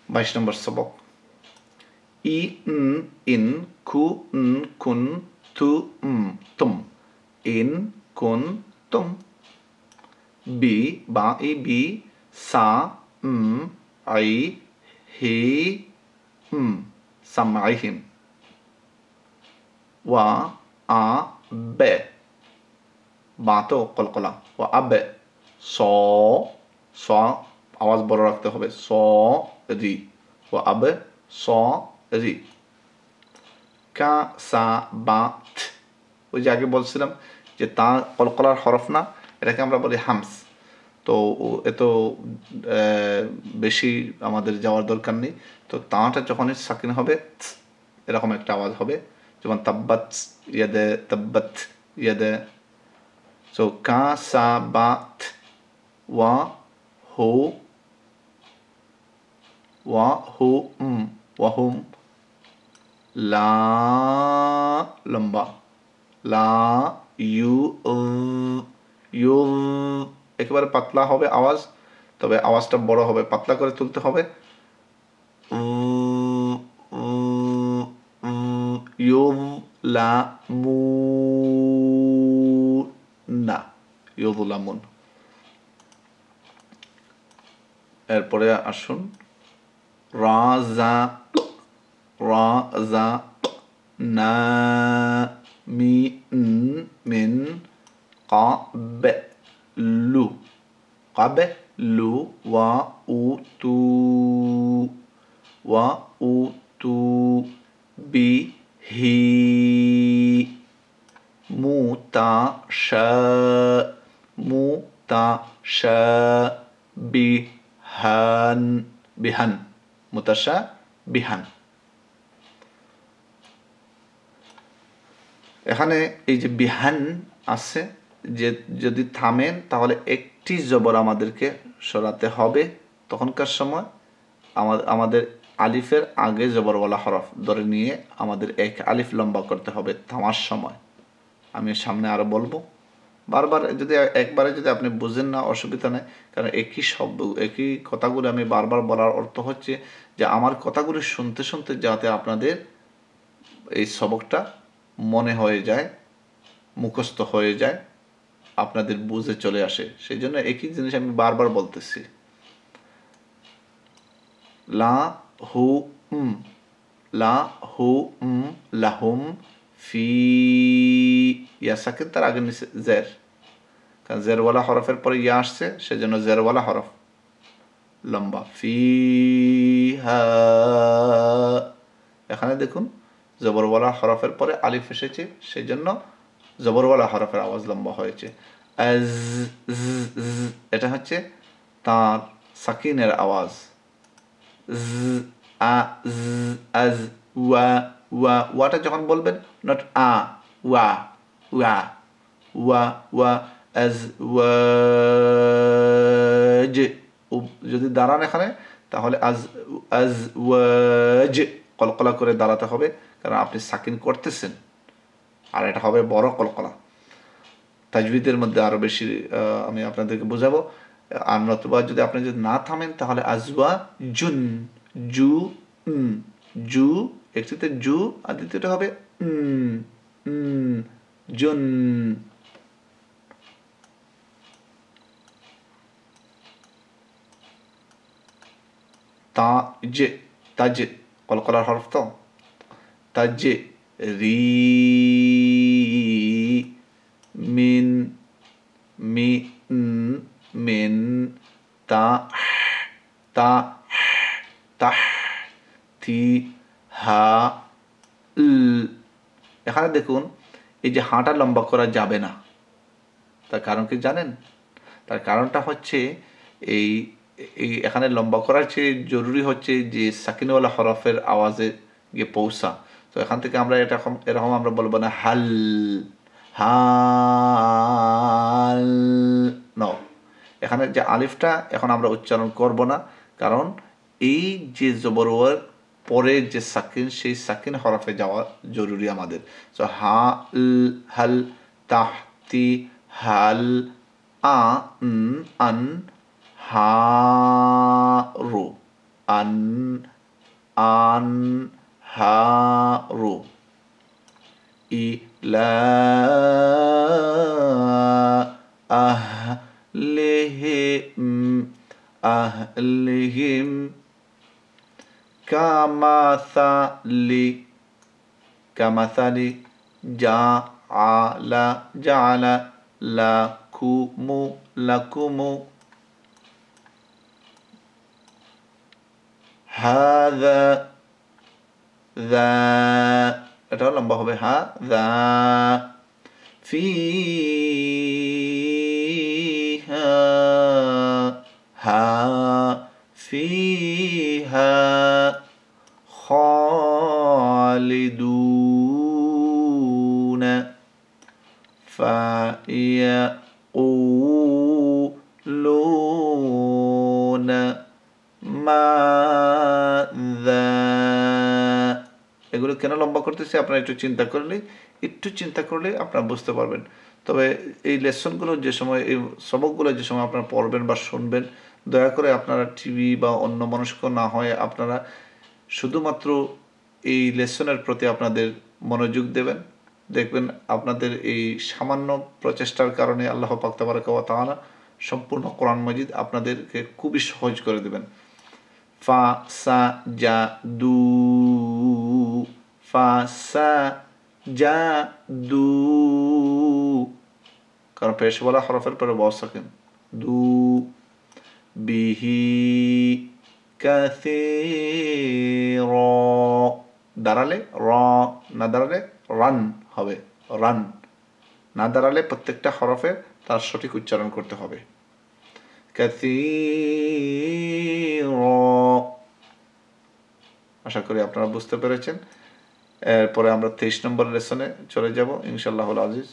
22 নম্বর সবক। ই ইন কু কুন তু তুম ইন কুন তুম। বি বা ই বি সা আই হি সামাইহিম। ওয়া আ বে বা তো কলকলা। ওয়া আবে স স আওয়াজ বড় রাখতে হবে, স রি। ওয়া আবে স রি। কা সা বা থ, ওই যে আগে বলছিলাম যে তা কলকলার হরফ না, এটাকে আমরা বলি হামস। তো এত বেশি আমাদের যাওয়ার দরকার নেই। তো তাঁটা যখনই সাকিন হবে এরকম একটা আওয়াজ হবে, যেমন তাব্বাত ইয়াদে, তাব্বাত ইয়াদে। সো কা সা বা থ। ওয়া হু ওয়াহুম। লা লম্বা, লা ইউ ইউ একেবারে পাতলা হবে আওয়াজ, তবে আওয়াজটা বড় হবে, পাতলা করে তুলতে হবে। ইউলামুনা, ইউলামুন। এরপরে আসুন রাজা, রাজা না মিন কাবলু, কাবলু। ওয়া উতু বিহি মুতাশাবিহান, বিহান, মুতাশাবিহান। এখানে এই যে বিহান আছে, যে যদি থামেন তাহলে একটি জবর আমাদেরকে সরাতে হবে। তখনকার সময় আমাদের আলিফের আগে জবরওয়ালা হরফ ধরে নিয়ে আমাদের এক আলিফ লম্বা করতে হবে থামার সময়। আমি সামনে আরো বলবো। বারবার যদি একবারে যদি আপনি বুঝেন না, অসুবিধা নেই, কারণ একই শব্দ একই কথাগুলো আমি বারবার বলার অর্থ হচ্ছে যে আমার কথাগুলো শুনতে শুনতে যাতে আপনাদের এই সবকটা মনে হয়ে যায়, মুখস্থ হয়ে যায়, আপনাদের বুঝে চলে আসে, সেই জন্য একই জিনিস আমি বারবার বলতেছি। লা হু লাহুম ফি, ইয়া সাকিন তার আগে নিচে জের, কারণ জেরওয়ালা হরফের পরে ইয়া আসছে, সেজন্য জেরওয়ালা হরফ লম্বা। ফিহা, এখানে দেখুন জবরওয়ালা হরফের পরে আলিফ এসেছে, সেই জন্য জবরওয়ালা হরফের আওয়াজ লম্বা হয়েছে। আজ, এটা হচ্ছে তার সাকিনের আওয়াজ। আজ, ওয়াটা যখন বলবেন, নট ওয়া ওয়া ওয়া ওয়া আজ ওয়াজ, যদি দাঁড়ান এখানে তাহলে আজ ওয়াজ কলকলা করে দাঁড়াতে হবে, কারণ আপনি সাকিন করতেছেন, আর এটা হবে বড় কলকলা। তাজবিদের মধ্যে আরো বেশি আমি আপনাদেরকে বোঝাবো। আর নতুবা যদি আপনি যদি না থামেন তাহলে আজওয়া জুন, জু জু, একটিতে জু আর দ্বিতীয়টা হবে জুন। তাজে, তাজে কলকলার হরফ তো, তাজে রি মিন মিন তা তাহ থি হা ল। এখানে দেখুন এই যে হাঁটা লম্বা করা যাবে না, তার কারণ কি জানেন? তার কারণটা হচ্ছে এই এখানে লম্বা করার চেয়ে জরুরি হচ্ছে যে সাকিনওয়ালা হরফের আওয়াজে গিয়ে পৌঁছা। তো এখান থেকে আমরা এরকম আমরা বলবো না হাল, হাল ন। এখানে যে আলিফটা এখন আমরা উচ্চারণ করব না, কারণ এই যে জবরওয়ার পরে যে সাকিন, সেই সাকিন হরফে যাওয়া জরুরি আমাদের। তো হাল তাহতি হাল আন হারু, আন আনহারু ইলা আহলিহিম কামাসালি জাআলা লাকুমু হাযা এটাও লম্বা হবে হাযা ফিহা খালিদুন ফায়াকুলুন মাযা। এগুলো কেন লম্বা করতেছি আপনারা একটু চিন্তা করলে আপনারা বুঝতে পারবেন। তবে এই লেসনগুলো যে সময়, এই সবকগুলো যে সময় আপনারা পড়বেন বা শুনবেন, দয়া করে আপনারা টিভি বা অন্য মনস্ক না হয়ে আপনারা শুধুমাত্র এই লেসনের প্রতি আপনাদের মনোযোগ দেবেন। দেখবেন আপনাদের এই সামান্য প্রচেষ্টার কারণে আল্লাহ পাক তাবারাকা ওয়া তাআলা সম্পূর্ণ কোরআন মাজিদ আপনাদেরকে খুবই সহজ করে দেবেন। ফাসাজাদু কারণ পেশ বলা হরফের পরে ওয়াও সাকিন দু বিহি কাসীর দাঁড়ালে র, না দাঁড়ালে রান হবে। রান না দাঁড়ালে প্রত্যেকটা হরফে তার সঠিক উচ্চারণ করতে হবে। কাসীর, আশা করি আপনারা বুঝতে পেরেছেন। এরপরে আমরা 23 নম্বর লেসনে চলে যাব ইনশাআল্লাহুল আজিজ।